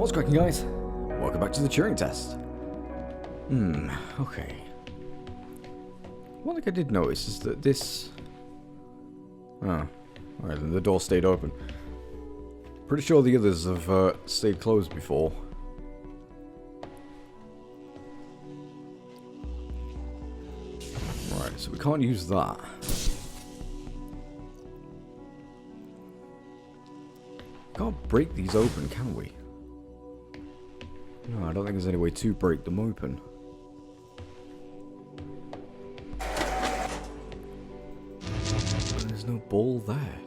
What's cracking, guys? Welcome back to the Turing Test. Okay. One thing I did notice is that this... Oh, alright, then the door stayed open. Pretty sure the others have stayed closed before. Right, so we can't use that. Can't break these open, can we? No, I don't think there's any way to break them open. There's no ball there.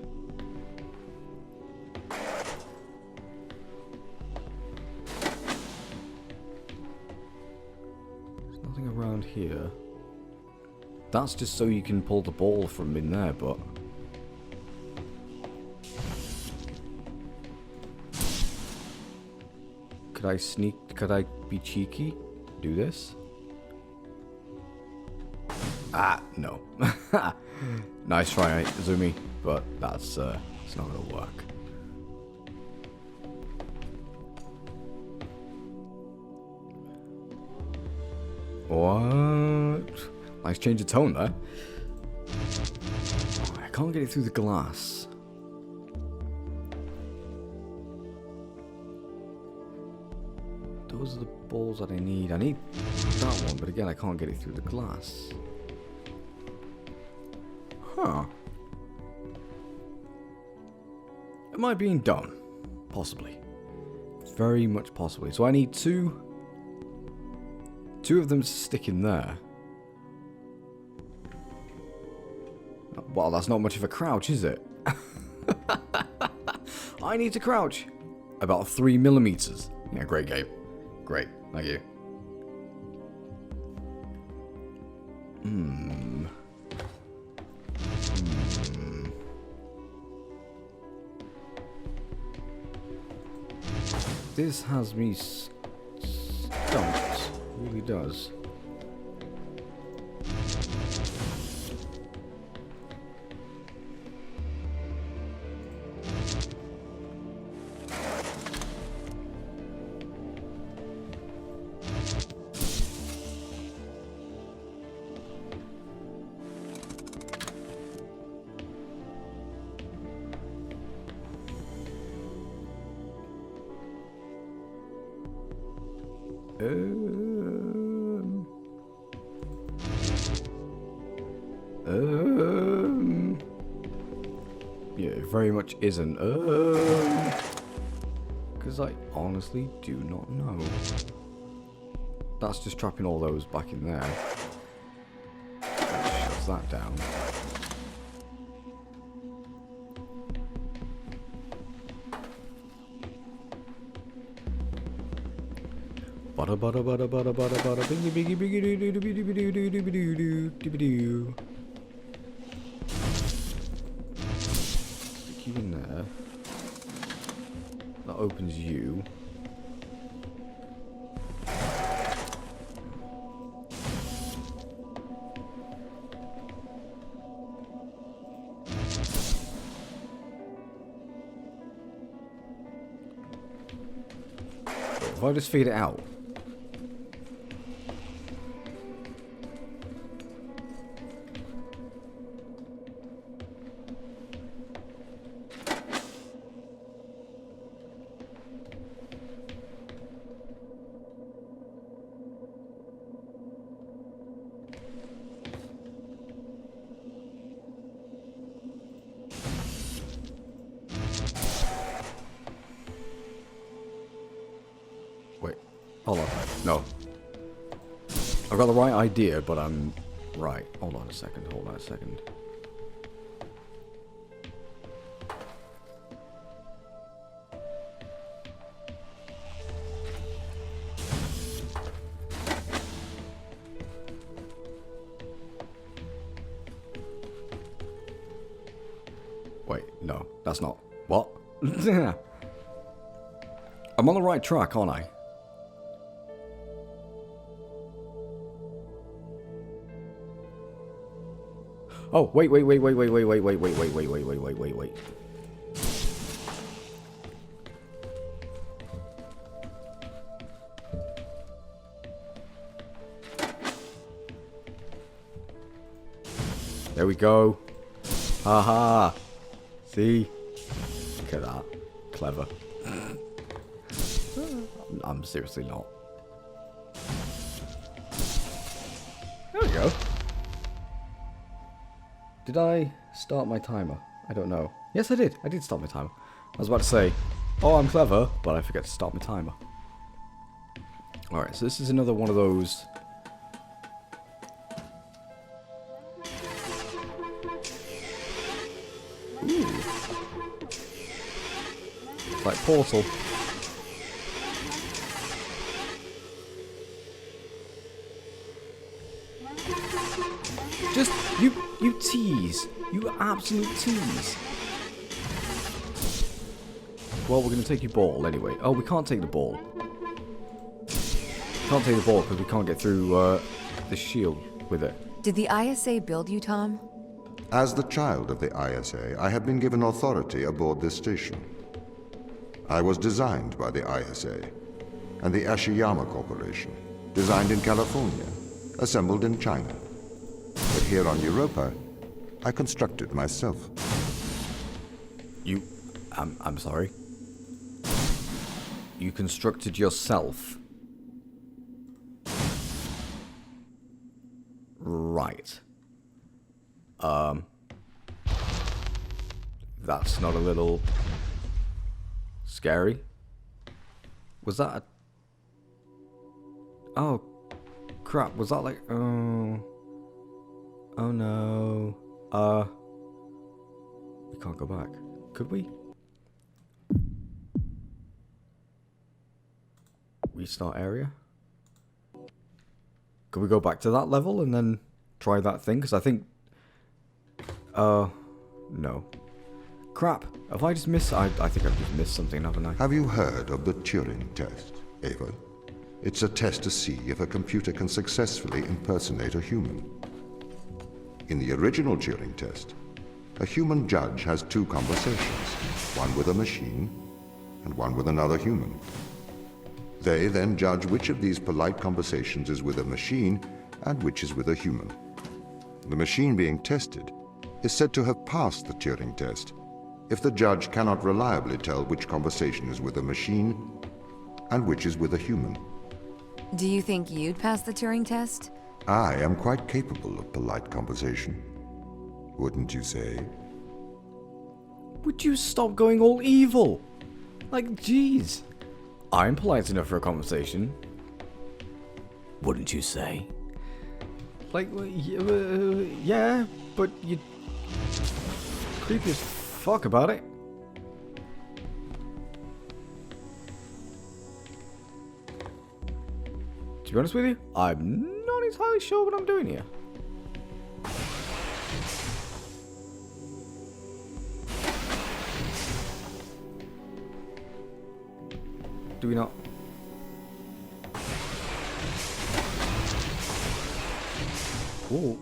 There's nothing around here. That's just so you can pull the ball from in there, but... Could I be cheeky? Do this? Ah, no. Nice try, Zumi, but that's, it's not gonna work. What? Nice change of tone there. Oh, I can't get it through the glass. Those are the balls that I need. I need that one, but again, I can't get it through the glass. Huh. Am I being dumb? Possibly. Very much possibly. So I need two of them to stick in there. Well, that's not much of a crouch, is it? I need to crouch about 3mm. Yeah, great game. Great, thank you. This has me stumped. It really does. Yeah, it very much isn't. Because I honestly do not know. That's just trapping all those back in there. That shuts that down. Butter butter butter butter butter butter biggy biggy biggy doo doo doo doo doo doo doo doo doo doo. Stick you in there. That opens you. If I just feed it out. Hold on. No. I've got the right idea, but I'm... Right. Hold on a second. Hold on a second. Wait. No. That's not... What? I'm on the right track, aren't I? Oh, wait. There we go. Haha. See? Look at that. Clever. I'm seriously not. There we go. Did I start my timer? I don't know. Yes, I did. I did start my timer. I was about to say, oh, I'm clever, but I forget to start my timer. Alright, so this is another one of those... Ooh. It's like Portal. Just, you tease. You absolute tease. Well, we're going to take your ball anyway. Oh, we can't take the ball. Can't take the ball because we can't get through the shield with it. Did the ISA build you, Tom? As the child of the ISA, I have been given authority aboard this station. I was designed by the ISA and the Ashiyama Corporation, designed in California, assembled in China. But here on Europa, I constructed myself. You... I'm sorry. You constructed yourself? Right. That's not a little... scary? Was that a... Oh, crap. Was that like... Oh... Oh no. We can't go back. Could we? Restart area? Could we go back to that level and then try that thing? Because I think... no. Crap. Have I just missed... I think I've just missed something, haven't I? Have you heard of the Turing Test, Ava? It's a test to see if a computer can successfully impersonate a human. In the original Turing Test, a human judge has two conversations, one with a machine and one with another human. They then judge which of these polite conversations is with a machine and which is with a human. The machine being tested is said to have passed the Turing Test if the judge cannot reliably tell which conversation is with a machine and which is with a human. Do you think you'd pass the Turing test? I am quite capable of polite conversation. Wouldn't you say? Would you stop going all evil? Like, jeez. I'm polite enough for a conversation. Wouldn't you say? Like, yeah, but you... creepy as fuck about it. To be honest with you, I'm not entirely sure what I'm doing here. Do we not? Whoa.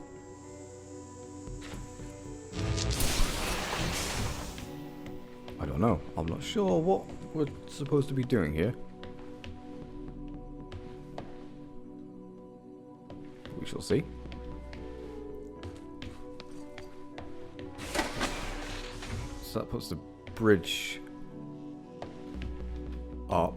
I don't know. I'm not sure what we're supposed to be doing here. We shall see. So that puts the bridge up.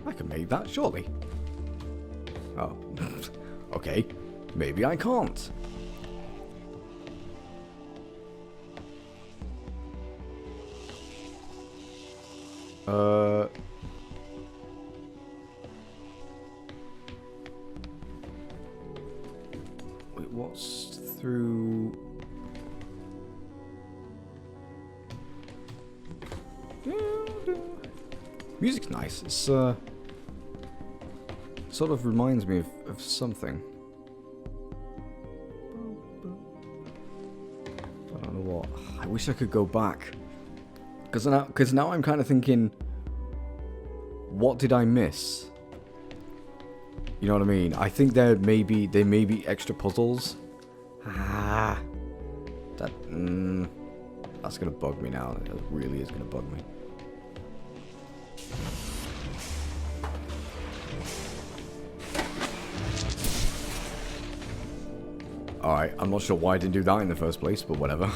I can make that, surely. Oh. Okay. Maybe I can't. Wait, what's through... Music's nice. It's, sort of reminds me of something. I don't know what. I wish I could go back. Because now I'm kind of thinking, what did I miss? You know what I mean? I think there may be extra puzzles. That. That's gonna bug me now. It really is gonna bug me. Alright, I'm not sure why I didn't do that in the first place, but whatever.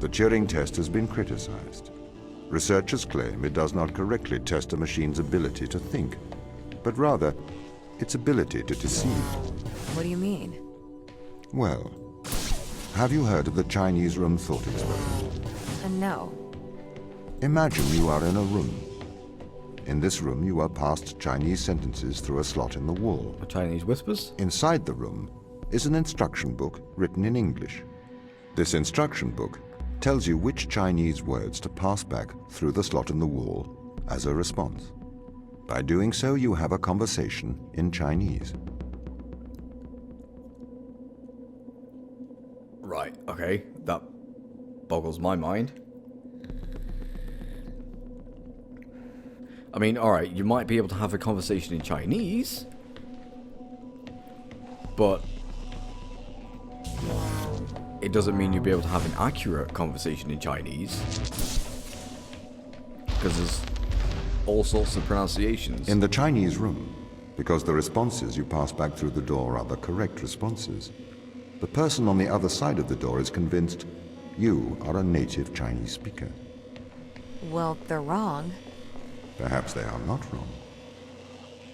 The Turing test has been criticized. Researchers claim it does not correctly test a machine's ability to think, but rather its ability to deceive. What do you mean? Well, have you heard of the Chinese room thought experiment? No. Imagine you are in a room. In this room, you are passed Chinese sentences through a slot in the wall. Chinese whispers? Inside the room is an instruction book written in English. This instruction book tells you which Chinese words to pass back through the slot in the wall as a response. By doing so, you have a conversation in Chinese. Right, okay. That boggles my mind. I mean, alright, you might be able to have a conversation in Chinese, but it doesn't mean you'll be able to have an accurate conversation in Chinese, because there's all sorts of pronunciations. In the Chinese room, because the responses you pass back through the door are the correct responses, the person on the other side of the door is convinced you are a native Chinese speaker. Well, they're wrong. Perhaps they are not wrong.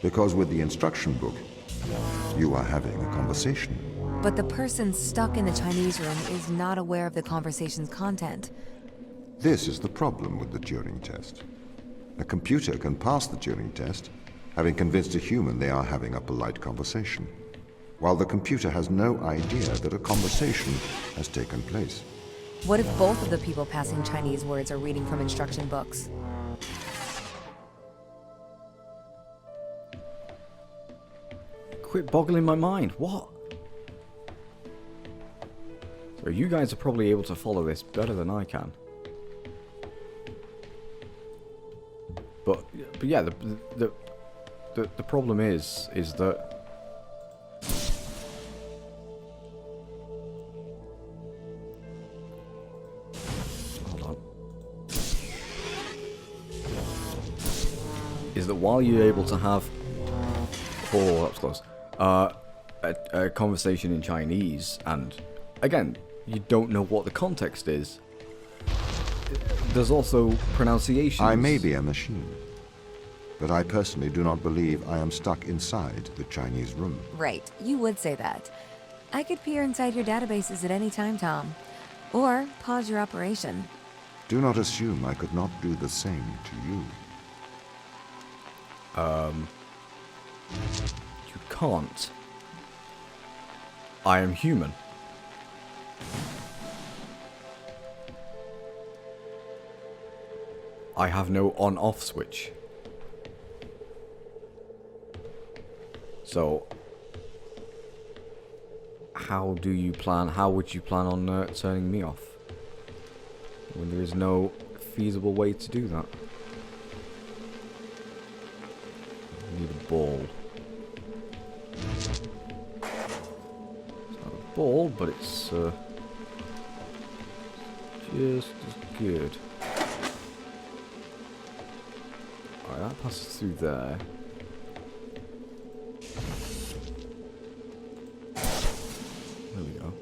Because with the instruction book, you are having a conversation. But the person stuck in the Chinese room is not aware of the conversation's content. This is the problem with the Turing test. A computer can pass the Turing test, having convinced a human they are having a polite conversation, while the computer has no idea that a conversation has taken place. What if both of the people passing Chinese words are reading from instruction books? Quit boggling my mind. What? So you guys are probably able to follow this better than I can. But yeah, the problem is that hold on. Is that while you're able to have that was close. A conversation in Chinese, and again, you don't know what the context is. There's also pronunciations. I may be a machine, but I personally do not believe I am stuck inside the Chinese room. Right, you would say that. I could peer inside your databases at any time, Tom. Or pause your operation. Do not assume I could not do the same to you. You can't. I am human. I have no on-off switch. So, how would you plan on turning me off? When there is no feasible way to do that. I need a ball. It's not a ball, but it's just as good. Alright, that passes through there. There we go.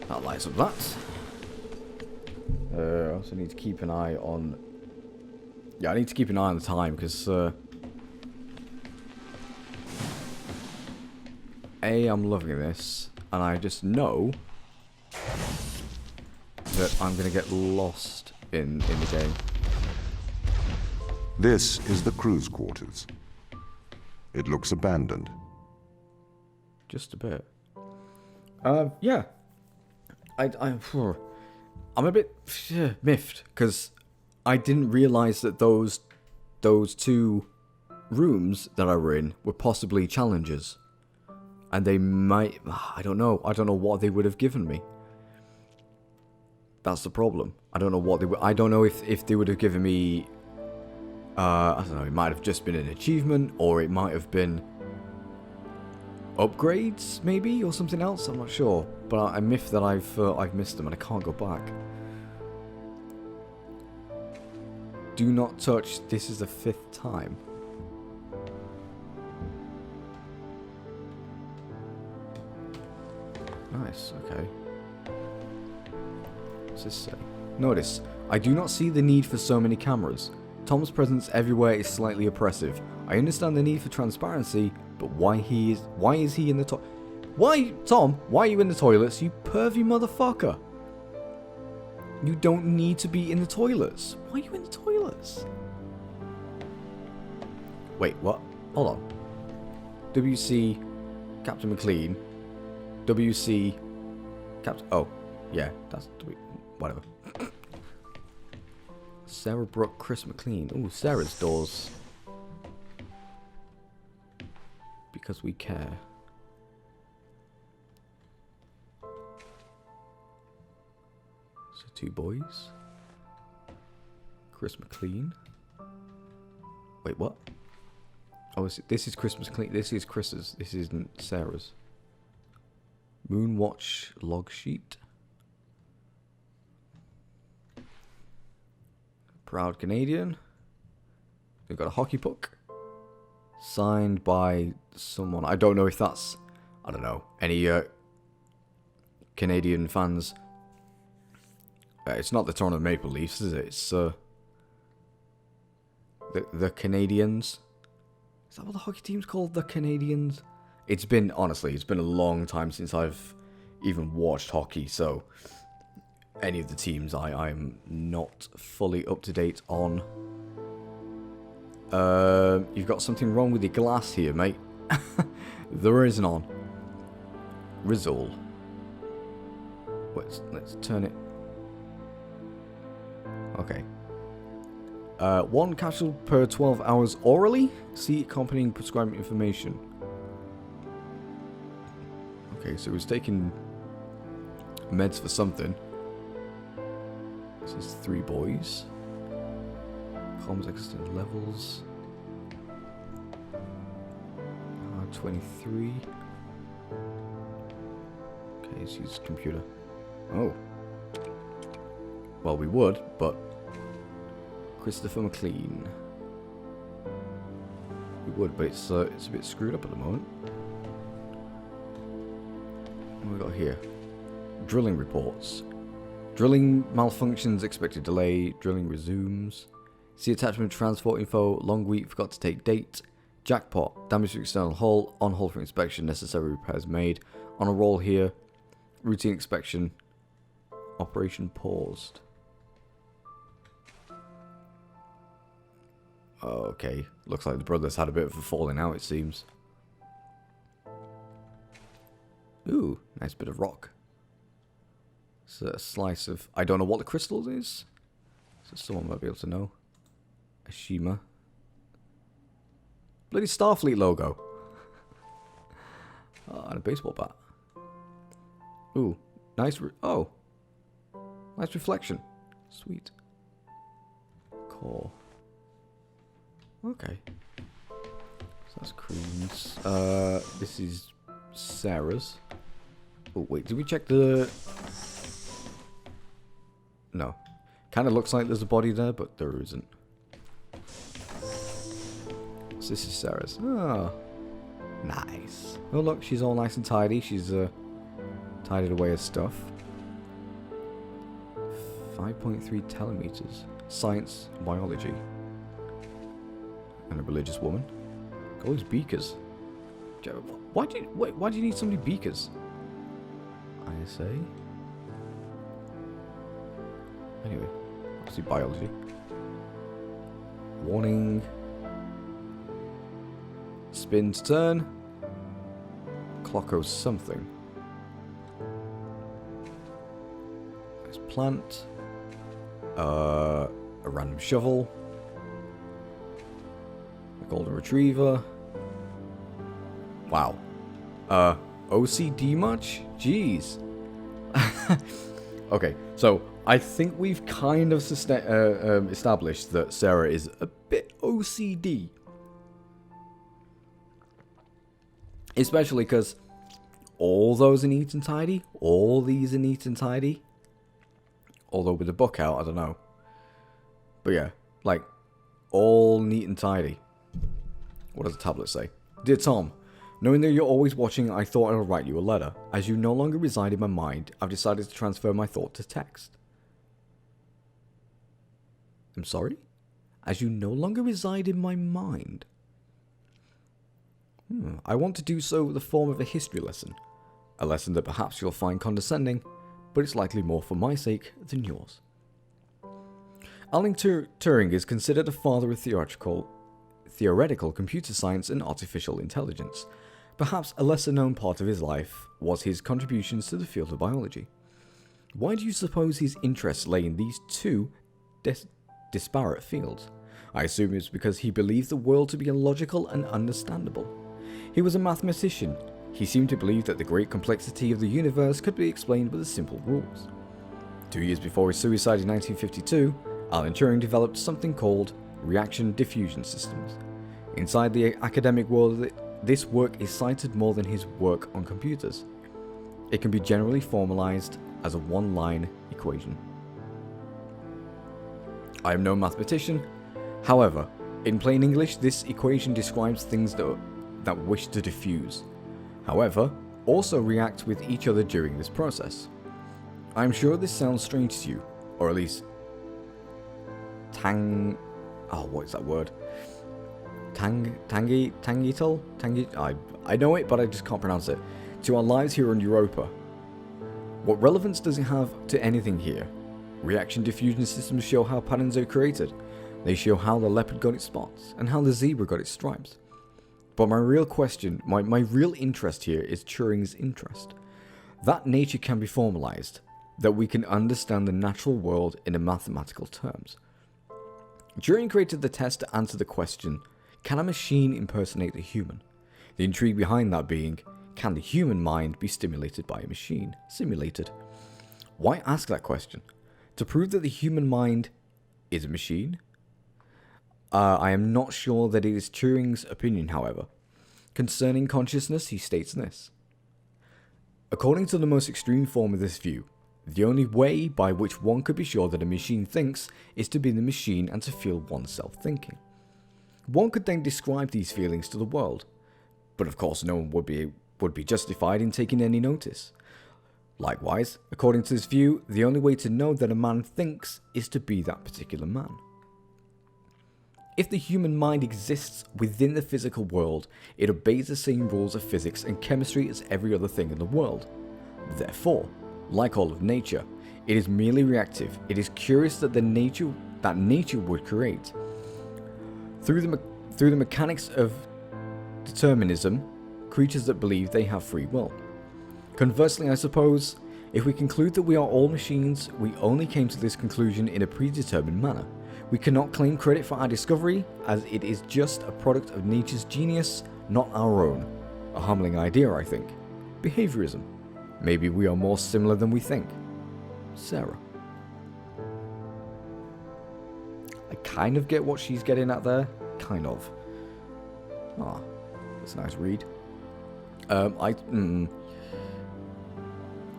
That lights up that. I also need to keep an eye on... Yeah, I need to keep an eye on the time, because... I'm loving this, and I just know that I'm going to get lost in the game. This is the crew's quarters. It looks abandoned. Just a bit. Yeah. I'm a bit miffed, because I didn't realise that those two rooms that I were in were possibly challenges. And they might... I don't know what they would have given me. That's the problem. I don't know what they would... I don't know if they would have given me... I don't know, it might have just been an achievement, or it might have been... upgrades, maybe, or something else. I'm not sure, but I'm miffed that I've missed them and I can't go back. Do not touch. This is the 5th time. Nice. Okay. What's this say? Notice, I do not see the need for so many cameras. Tom's presence everywhere is slightly oppressive. I understand the need for transparency, but why is he in the toilet? Why, Tom? Why are you in the toilets, you pervy motherfucker? You don't need to be in the toilets. Why are you in the toilets? Wait, what? Hold on. WC Captain McLean. WC Captain. Oh, yeah, that's whatever. Sarah Brooke, Chris McLean. Ooh, Sarah's doors. Because we care. So 2 boys. Chris McLean. Wait, what? Oh, this is Chris McLean. This is Chris's. This isn't Sarah's. Moonwatch log sheet. Proud Canadian. We've got a hockey puck. Signed by someone. I don't know if that's... I don't know. Any Canadian fans. It's not the Toronto Maple Leafs, is it? It's the Canadians. Is that what the hockey team's called? The Canadians? It's been, honestly, it's been a long time since I've even watched hockey, so any of the teams I'm not fully up to date on. You've got something wrong with your glass here, mate. There is none. Rizal. Let's turn it. Okay. 1 capsule per 12 hours orally. See accompanying prescribing information. Okay, so he's taking meds for something. This is 3 boys. Comms extended levels. 23. Okay, let's use computer. Oh. Well, we would, but Christopher McLean. We would, but it's a bit screwed up at the moment. What have we got here? Drilling reports. Drilling malfunctions, expected delay. Drilling resumes. See attachment transport info. Long week, forgot to take date. Jackpot. Damage to external hull. On hold for inspection. Necessary repairs made. On a roll here. Routine inspection. Operation paused. Okay. Looks like the brothers had a bit of a falling out, it seems. Ooh, nice bit of rock. It's a slice of... I don't know what the crystal is. So someone might be able to know. Ashima. Bloody Starfleet logo. Oh, and a baseball bat. Ooh, nice... nice reflection. Sweet. Core. Okay. So that's Cream's. This is Sarah's. Oh, wait, did we check the... No. Kind of looks like there's a body there, but there isn't. So this is Sarah's. Oh, nice. Oh, look, she's all nice and tidy. She's tidied away her stuff. 5.3 telemeters. Science, biology. And a religious woman. All these beakers. Why do you need so many beakers? ISA. Anyway, obviously biology. Warning. Spin to turn. Clocko something. There's plant. A random shovel. A golden retriever. Wow. OCD much? Jeez. Okay, so I think we've kind of established that Sarah is a bit OCD. Especially because all those are neat and tidy. All these are neat and tidy. Although with the book out, I don't know. But yeah, like, all neat and tidy. What does the tablet say? Dear Tom, knowing that you're always watching, I thought I would write you a letter. As you no longer reside in my mind, I've decided to transfer my thought to text. I'm sorry? As you no longer reside in my mind. I want to do so with the form of a history lesson. A lesson that perhaps you'll find condescending, but it's likely more for my sake than yours. Alan Turing is considered a father of theoretical computer science and artificial intelligence. Perhaps a lesser-known part of his life was his contributions to the field of biology. Why do you suppose his interests lay in these two disparate fields? I assume it's because he believed the world to be illogical and understandable. He was a mathematician. He seemed to believe that the great complexity of the universe could be explained with simple rules. 2 years before his suicide in 1952, Alan Turing developed something called reaction diffusion systems. Inside the academic world, this work is cited more than his work on computers. It can be generally formalized as a one-line equation. I am no mathematician. However, in plain English, this equation describes things that wish to diffuse. However, also react with each other during this process. I am sure this sounds strange to you, or at least what is that word? Tangital? I know it, but I just can't pronounce it. To our lives here on Europa. What relevance does it have to anything here? Reaction diffusion systems show how patterns are created. They show how the leopard got its spots, and how the zebra got its stripes. But my real question, my real interest here is Turing's interest. That nature can be formalized, that we can understand the natural world in mathematical terms. Turing created the test to answer the question, can a machine impersonate a human? The intrigue behind that being, can the human mind be stimulated by a machine? Simulated. Why ask that question? To prove that the human mind is a machine? I am not sure that it is Turing's opinion, however. Concerning consciousness, he states this. According to the most extreme form of this view, the only way by which one could be sure that a machine thinks is to be the machine and to feel oneself thinking. One could then describe these feelings to the world, but of course no one would be justified in taking any notice. Likewise, according to this view, the only way to know that a man thinks is to be that particular man. If the human mind exists within the physical world, it obeys the same rules of physics and chemistry as every other thing in the world. Therefore, like all of nature, it is merely reactive. It is curious that nature would create. Through the mechanics of determinism, creatures that believe they have free will. Conversely, I suppose, if we conclude that we are all machines, we only came to this conclusion in a predetermined manner. We cannot claim credit for our discovery, as it is just a product of nature's genius, not our own. A humbling idea, I think. Behaviorism. Maybe we are more similar than we think. Sarah. I kind of get what she's getting at there. Kind of. That's a nice read.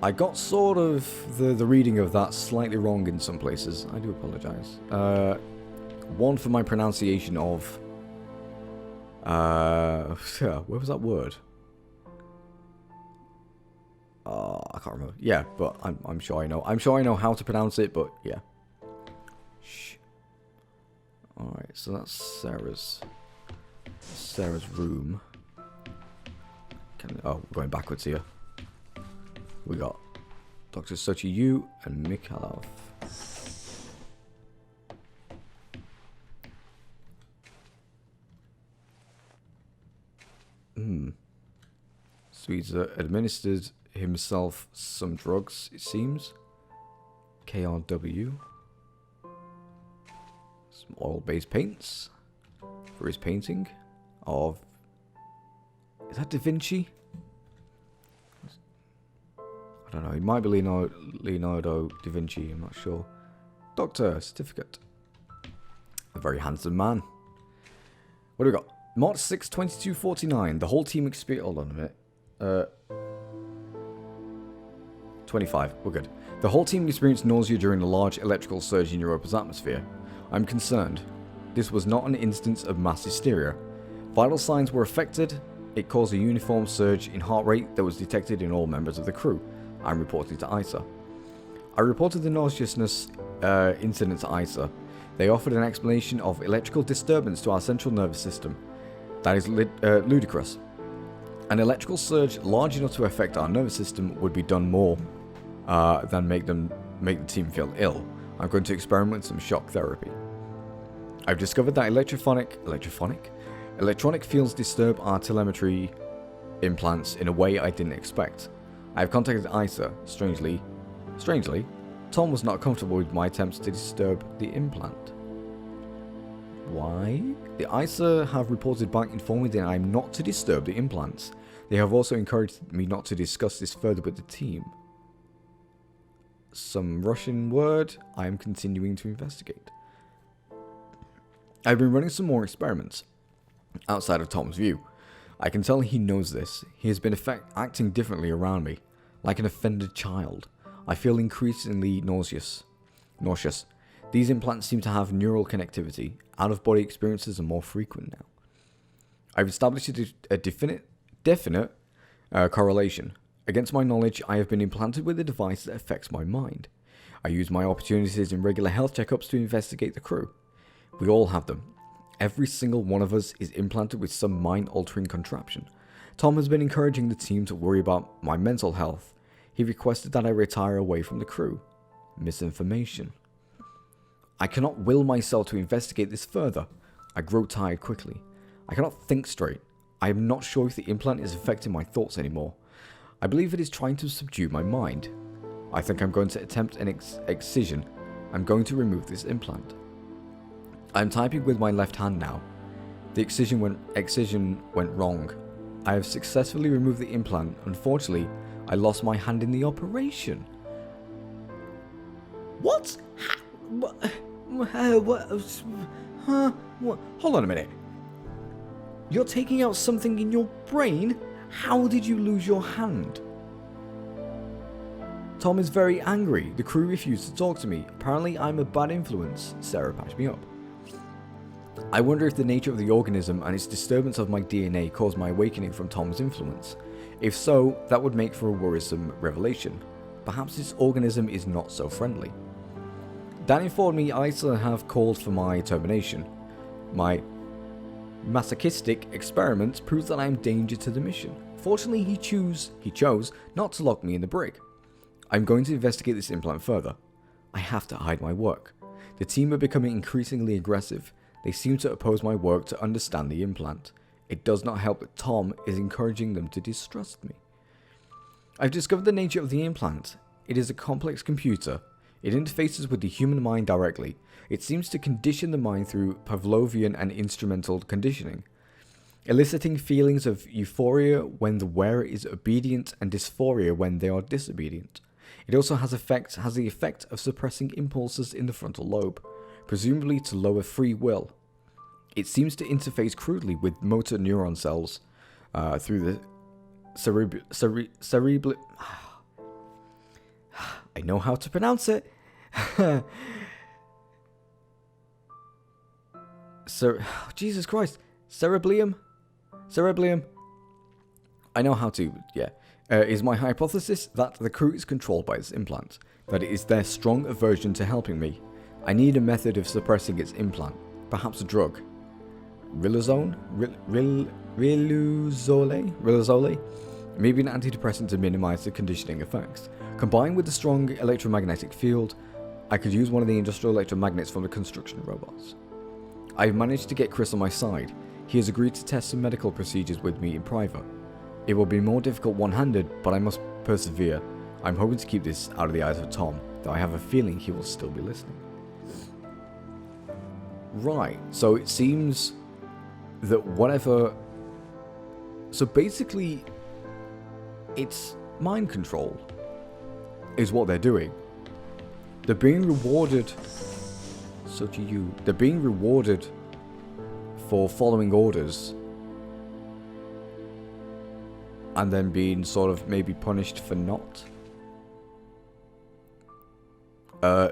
I got sort of the reading of that slightly wrong in some places. I do apologize. One for my pronunciation of... where was that word? I can't remember. Yeah, but I'm sure I know. I'm sure I know how to pronounce it, but yeah. Shh. Alright, so that's Sarah's room. We're going backwards here. We got Dr. Sochi Yu and Mikhailov. Swedes administered himself some drugs, it seems. KRW. Some oil-based paints for his painting of... Is that Da Vinci? I don't know, he might be Leonardo da Vinci, I'm not sure. Doctor, certificate. A very handsome man. What do we got? March 6, 2249. The whole team experienced... Hold on a minute. 25. We're good. The whole team experienced nausea during a large electrical surge in Europa's atmosphere. I'm concerned. This was not an instance of mass hysteria. Vital signs were affected. It caused a uniform surge in heart rate that was detected in all members of the crew. I'm reporting to ISA. I reported the nauseousness incident to ISA. They offered an explanation of electrical disturbance to our central nervous system. That is ludicrous. An electrical surge large enough to affect our nervous system would be done more than make the team feel ill. I'm going to experiment with some shock therapy. I've discovered that electronic fields disturb our telemetry implants in a way I didn't expect. I have contacted ISA. Strangely, Tom was not comfortable with my attempts to disturb the implant. Why? The ISA have reported back informing me that I am not to disturb the implants. They have also encouraged me not to discuss this further with the team. Some Russian word. I am continuing to investigate. I've been running some more experiments outside of Tom's view. I can tell he knows this. He has been acting differently around me, like an offended child. I feel increasingly nauseous. These implants seem to have neural connectivity. Out-of-body experiences are more frequent now. I've established a definite correlation. Against my knowledge, I have been implanted with a device that affects my mind. I use my opportunities in regular health checkups to investigate the crew. We all have them. Every single one of us is implanted with some mind-altering contraption. Tom has been encouraging the team to worry about my mental health. He requested that I retire away from the crew. Misinformation. I cannot will myself to investigate this further. I grow tired quickly. I cannot think straight. I am not sure if the implant is affecting my thoughts anymore. I believe it is trying to subdue my mind. I think I'm going to attempt an excision. I'm going to remove this implant. I'm typing with my left hand now. The excision went wrong. I have successfully removed the implant. Unfortunately, I lost my hand in the operation. What? Hold on a minute. You're taking out something in your brain? How did you lose your hand? Tom is very angry. The crew refused to talk to me. Apparently, I'm a bad influence. Sarah patched me up. I wonder if the nature of the organism and its disturbance of my DNA caused my awakening from Tom's influence. If so, that would make for a worrisome revelation. Perhaps this organism is not so friendly. Dan informed me ISA have called for my termination. My masochistic experiments prove that I am danger to the mission. Fortunately, he chose not to lock me in the brig. I'm going to investigate this implant further. I have to hide my work. The team are becoming increasingly aggressive. They seem to oppose my work to understand the implant. It does not help that Tom is encouraging them to distrust me. I've discovered the nature of the implant. It is a complex computer. It interfaces with the human mind directly. It seems to condition the mind through Pavlovian and instrumental conditioning, eliciting feelings of euphoria when the wearer is obedient and dysphoria when they are disobedient. It also has the effect of suppressing impulses in the frontal lobe, presumably to lower free will. It seems to interface crudely with motor neuron cells through the cerebral. I know how to pronounce it. Jesus Christ. Cerebellum? I know how to, yeah. Is my hypothesis that the crew is controlled by this implant, that it is their strong aversion to helping me. I need a method of suppressing its implant, perhaps a drug. Riluzole? Maybe an antidepressant to minimize the conditioning effects. Combined with the strong electromagnetic field, I could use one of the industrial electromagnets from the construction robots. I've managed to get Chris on my side. He has agreed to test some medical procedures with me in private. It will be more difficult one-handed, but I must persevere. I'm hoping to keep this out of the eyes of Tom, though I have a feeling he will still be listening. Right, so it seems that whatever... So basically, it's mind control is what they're doing. They're being rewarded... So do you. They're being rewarded for following orders and then being sort of maybe punished for not.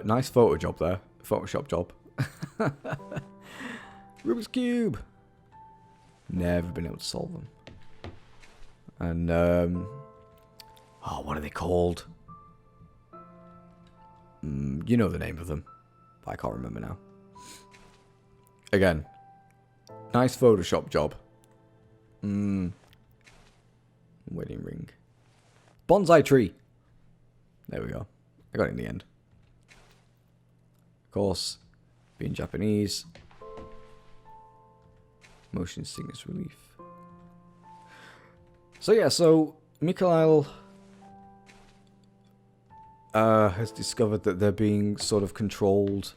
Nice photo job there. Photoshop job. Rubik's Cube. Never been able to solve them. And, oh, what are they called? You know the name of them. But I can't remember now. Again, nice Photoshop job. Wedding ring. Bonsai tree. There we go. I got it in the end. Of course, being Japanese. Motion sickness relief. So yeah, so Mikhail has discovered that they're being sort of controlled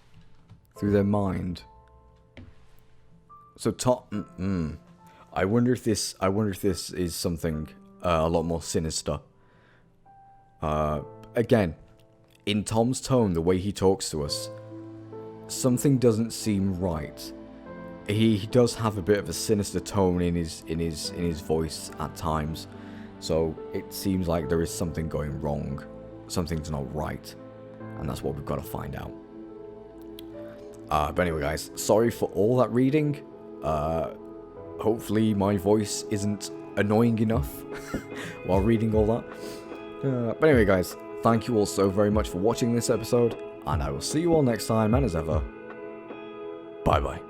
through their mind. So Tom, I wonder if this is something a lot more sinister. Again, in Tom's tone, the way he talks to us, something doesn't seem right. He does have a bit of a sinister tone in his voice at times, so it seems like there is something going wrong, something's not right, and that's what we've got to find out. But anyway, guys, sorry for all that reading. Hopefully my voice isn't annoying enough while reading all that. But anyway, guys, thank you all so very much for watching this episode, and I will see you all next time, and as ever, bye bye.